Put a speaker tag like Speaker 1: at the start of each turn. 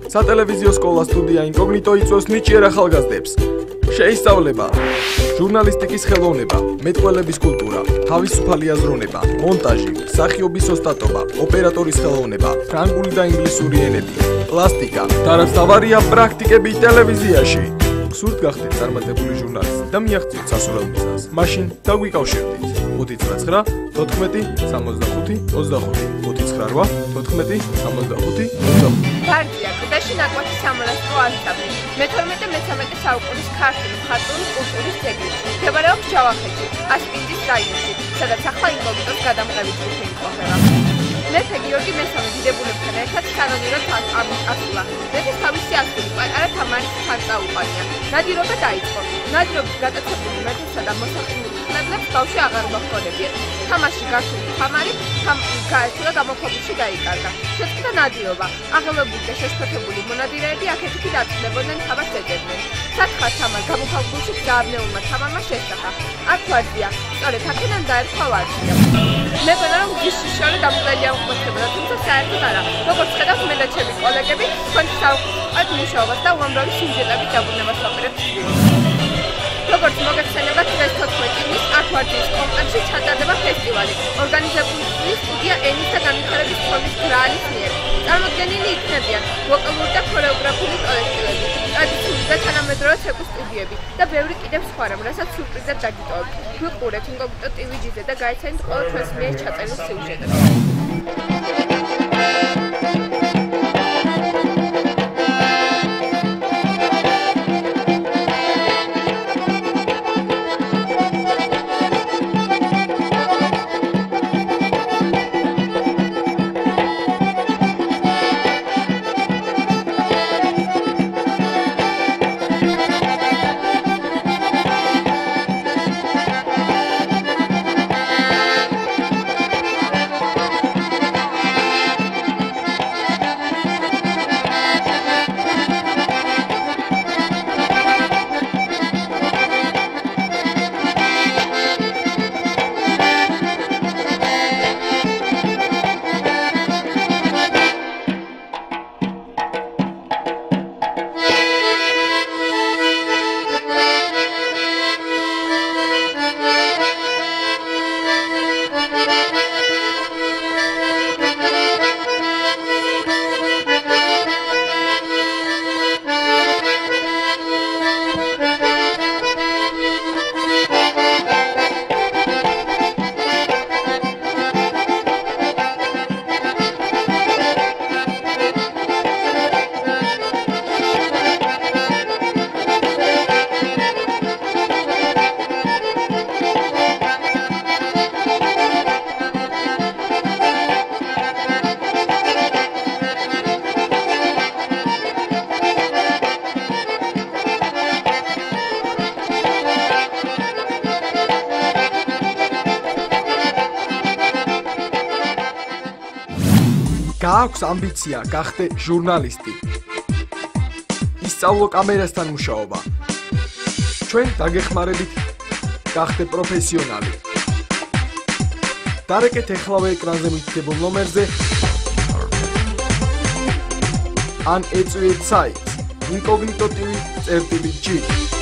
Speaker 1: სატელევიზიო სკოლა სტუდია ინკოგნიტო იწვევს ნიჭიერ ახალგაზრდებს. შეისწავლება ჟურნალისტიკის ხელოვნება, მეტყველების კულტურა, თავისუფალი აზროვნება, მონტაჟი, მსახიობის ოსტატობა, ოპერატორის ხელოვნება, ფრანგული და ინგლისური ენები, პლასტიკა და რაც თავარია პრაქტიკები ტელევიზიაში. გსურთ გახდეთ წარმატებული ჟურნალისტი და მიაღწიოთ სასურველ მიზანს. მაშინ დაგვიკავშირდით 599 14 65 25 598 14 65 25.
Speaker 2: Გარდია კლდეში ნაკვეთი სამონასტრო ანსამბლი, მე-12-მე-13 საუკუნის ქართული მხატვრული კულტურის ძეგლი, მდებარეობს ჯავახეთში, ასპინძის რაიონში, სადაც ახლა ინკოგნიტოს გადამღები ჯგუფი იმყოფება. მეფე გიორგი მესამე დიდებულებთან ერთად კანონიერად ასულა. მეფეს თავისი ასული პატარა თამარის ხარწა უყანია. ნადირობა დაიწყო. ნადირობის გატაცებული მეფესა და მოსახლეებს ბავშვი აღარ მოჰყოლებიათ. თამაში გართული თამარი გაეცელა გამოქვაბულში დაიკარგა. შეწყდა ნადირობა. აღელვებული და შეშფოთებული მონადირეები აქეთ-იქით აწვდებოდნენ თამარს ეძებდნენ. სათხარ თამარ გამოქვაბულში გზავნეულმა თამარმა შესახა. აქ ვარდია, სწორედ აქედან დაერქვა ვარდია. მეგონა რომ გიშიშორი დამკვიდრებელია უმოწმებოდა, თუმცა საერთოდ არა. როგორც ხედავთ, მე და ჩემი კოლეგები თქვენს საუკეთესო მუშაობას და უამრავი სიუჟეტების დაბრუნებას ვაპირებთ. როგორც მოგეხსენებათ, დღეს 14 ივნის აქვარდიის კომპლექსში ჩატარდება ფესტივალი, ორგანიზებული სტუდია ენის და განვითარების ფონდის გრაალის მიერ. წარმოდგენილი იქნებიან ვოკალური და ქორეოგრაფიული კოლექტივები, ტრადიციული და თანამედროვე ცეკვის სტუდიები და ბევრი კიდევ სხვა რამ, რასაც სიურპრიზად დაგიტოვებთ. გვიყურეთ ინკოგნიტო TV-ზე და გაიცანით ყველა ჩვენს მიერ ჩაწერილ სიუჟეტებს. გააქვს ამბიცია გახდე ჟურნალისტი. ისწავლო კამერასთან მუშაობა. ჩვენ დაგეხმარებით გახდე პროფესიონალი. დარეკეთ ეხლავე ეკრანზე მითითებულ ნომერზე ან ეწვიეთ საიტს incognito.tv/g